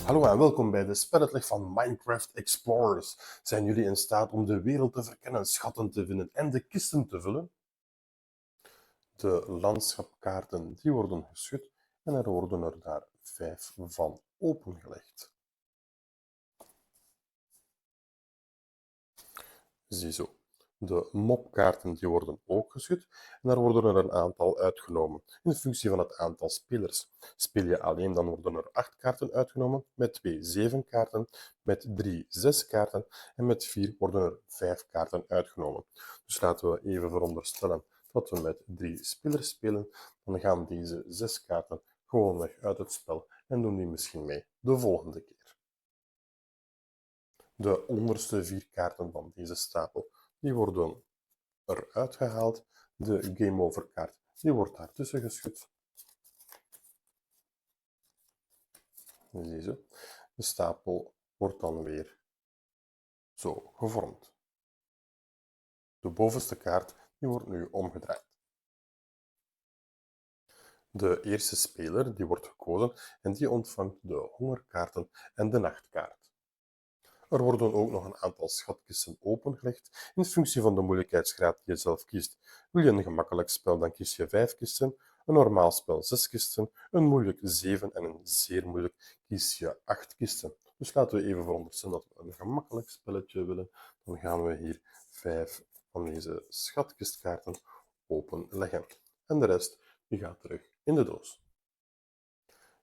Hallo en welkom bij de spelletleg van Minecraft Explorers. Zijn jullie in staat om de wereld te verkennen, schatten te vinden en de kisten te vullen? De landschapkaarten die worden geschud en er worden er daar 5 van opengelegd. Ziezo. De mopkaarten die worden ook geschud en daar worden er een aantal uitgenomen in functie van het aantal spelers. Speel je alleen, dan worden er 8 kaarten uitgenomen, met 2 7 kaarten, met 3 6 kaarten en met 4 worden er 5 kaarten uitgenomen. Dus laten we even veronderstellen dat we met 3 spelers spelen, dan gaan deze 6 kaarten gewoonweg uit het spel en doen die misschien mee de volgende keer. De onderste 4 kaarten van deze stapel die worden eruit gehaald. De game over kaart die wordt daartussen geschud. Deze. De stapel wordt dan weer zo gevormd. De bovenste kaart die wordt nu omgedraaid. De eerste speler die wordt gekozen en die ontvangt de hongerkaarten en de nachtkaart. Er worden ook nog een aantal schatkisten opengelegd in functie van de moeilijkheidsgraad die je zelf kiest. Wil je een gemakkelijk spel, dan kies je 5 kisten, een normaal spel 6 kisten, een moeilijk 7 en een zeer moeilijk kies je 8 kisten. Dus laten we even veronderstellen dat we een gemakkelijk spelletje willen. Dan gaan we hier 5 van deze schatkistkaarten openleggen. En de rest die gaat terug in de doos.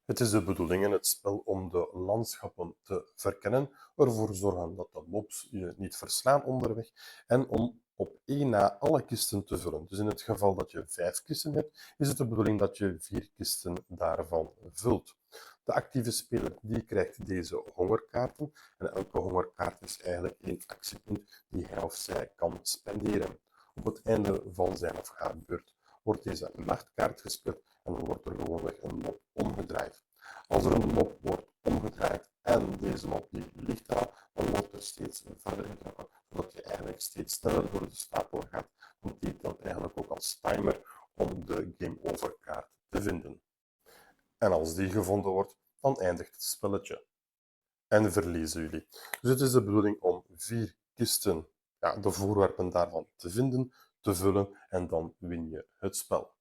Het is de bedoeling in het spel om de landschappen te verkennen, ervoor zorgen dat de mobs je niet verslaan onderweg en om op één na alle kisten te vullen. Dus in het geval dat je 5 kisten hebt, is het de bedoeling dat je 4 kisten daarvan vult. De actieve speler die krijgt deze hongerkaarten en elke hongerkaart is eigenlijk 1 actiepunt die hij of zij kan spenderen. Op het einde van zijn of haar beurt wordt deze nachtkaart gespeeld en dan wordt er gewoonweg een mop omgedraaid. Als er een mop wordt omgedraaid en deze mop die ligt daar, dan wordt er steeds verder getrokken, zodat je eigenlijk steeds sneller door de stapel gaat, want die telt eigenlijk ook als timer om de game over kaart te vinden. En als die gevonden wordt, dan eindigt het spelletje. En verliezen jullie. Dus het is de bedoeling om 4 kisten, de voorwerpen daarvan te vinden, te vullen en dan win je het spel.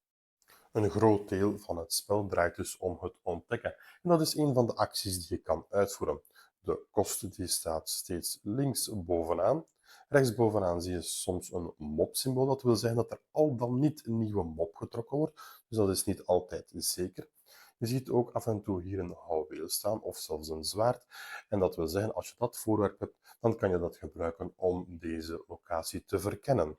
Een groot deel van het spel draait dus om het ontdekken. En dat is een van de acties die je kan uitvoeren. De kost die staat steeds links bovenaan. Rechts bovenaan zie je soms een mop-symbool. Dat wil zeggen dat er al dan niet een nieuwe mop getrokken wordt. Dus dat is niet altijd zeker. Je ziet ook af en toe hier een houweel staan of zelfs een zwaard. En dat wil zeggen, als je dat voorwerp hebt, dan kan je dat gebruiken om deze locatie te verkennen.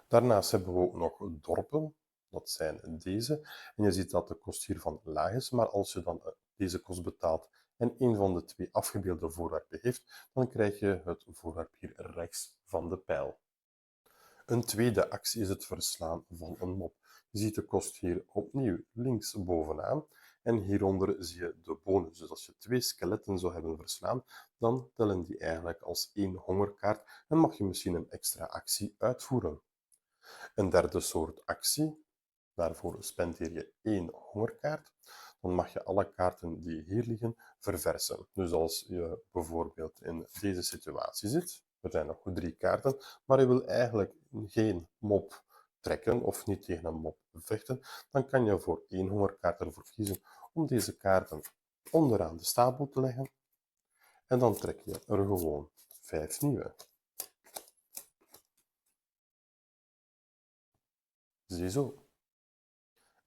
Daarnaast hebben we ook nog dorpen. Dat zijn deze. En je ziet dat de kost hiervan laag is, maar als je dan deze kost betaalt en een van de 2 afgebeelde voorwerpen heeft, dan krijg je het voorwerp hier rechts van de pijl. Een tweede actie is het verslaan van een mop. Je ziet de kost hier opnieuw links bovenaan en hieronder zie je de bonus. Dus als je 2 skeletten zou hebben verslaan, dan tellen die eigenlijk als 1 hongerkaart en mag je misschien een extra actie uitvoeren. Een derde soort actie, daarvoor spendeer je 1 hongerkaart. Dan mag je alle kaarten die hier liggen verversen. Dus als je bijvoorbeeld in deze situatie zit, er zijn nog 3 kaarten, maar je wil eigenlijk geen mop trekken of niet tegen een mop vechten, dan kan je voor 1 hongerkaart ervoor kiezen om deze kaarten onderaan de stapel te leggen. En dan trek je er gewoon 5 nieuwe. Ziezo.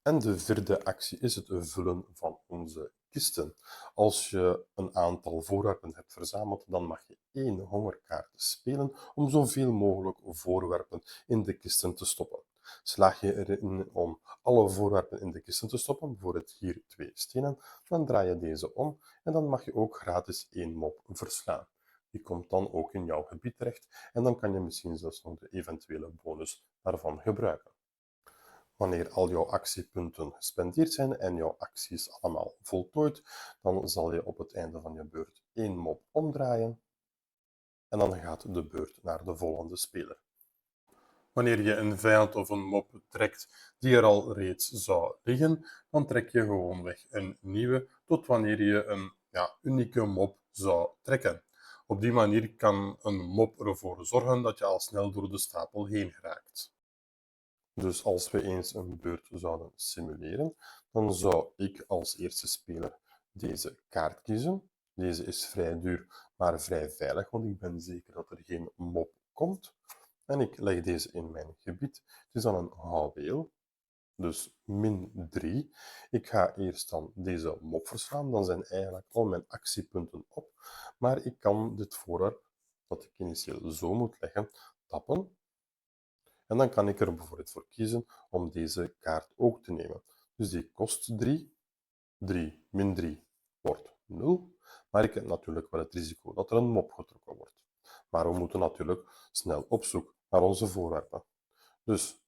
En de vierde actie is het vullen van onze kisten. Als je een aantal voorwerpen hebt verzameld, dan mag je 1 hongerkaart spelen om zoveel mogelijk voorwerpen in de kisten te stoppen. Slaag je erin om alle voorwerpen in de kisten te stoppen, bijvoorbeeld hier 2 stenen, dan draai je deze om en dan mag je ook gratis 1 mop verslaan. Die komt dan ook in jouw gebied terecht en dan kan je misschien zelfs nog de eventuele bonus daarvan gebruiken. Wanneer al jouw actiepunten gespendeerd zijn en jouw acties allemaal voltooid, dan zal je op het einde van je beurt 1 mop omdraaien en dan gaat de beurt naar de volgende speler. Wanneer je een vijand of een mop trekt die er al reeds zou liggen, dan trek je gewoonweg een nieuwe tot wanneer je een unieke mop zou trekken. Op die manier kan een mop ervoor zorgen dat je al snel door de stapel heen geraakt. Dus als we eens een beurt zouden simuleren, dan zou ik als eerste speler deze kaart kiezen. Deze is vrij duur, maar vrij veilig, want ik ben zeker dat er geen mop komt. En ik leg deze in mijn gebied. Het is dan een houweel, dus -3. Ik ga eerst dan deze mop verslaan, dan zijn eigenlijk al mijn actiepunten op. Maar ik kan dit voorwerp, dat ik initieel zo moet leggen, tappen. En dan kan ik er bijvoorbeeld voor kiezen om deze kaart ook te nemen. Dus die kost 3. 3 min 3 wordt 0. Maar ik heb natuurlijk wel het risico dat er een mop getrokken wordt. Maar we moeten natuurlijk snel op zoek naar onze voorwerpen. Dus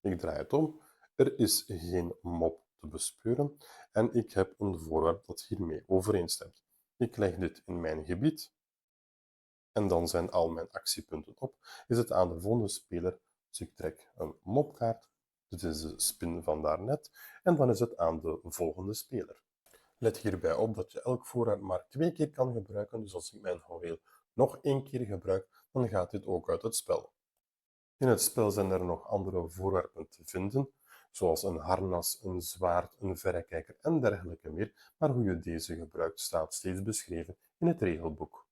ik draai het om. Er is geen mop te bespeuren en ik heb een voorwerp dat hiermee overeenstemt. Ik leg dit in mijn gebied en dan zijn al mijn actiepunten op. Is het aan de volgende speler, dus ik trek een mopkaart. Dit is de spin van daarnet en dan is het aan de volgende speler. Let hierbij op dat je elk voorraad maar 2 keer kan gebruiken, dus als ik mijn houweel nog 1 keer gebruik, dan gaat dit ook uit het spel. In het spel zijn er nog andere voorwerpen te vinden, zoals een harnas, een zwaard, een verrekijker en dergelijke meer, maar hoe je deze gebruikt staat steeds beschreven in het regelboek.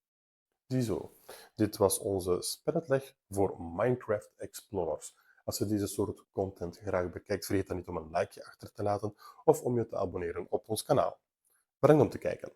Ziezo, dit was onze spelletleg voor Minecraft Explorers. Als je deze soort content graag bekijkt, vergeet dan niet om een likeje achter te laten of om je te abonneren op ons kanaal. Bedankt om te kijken.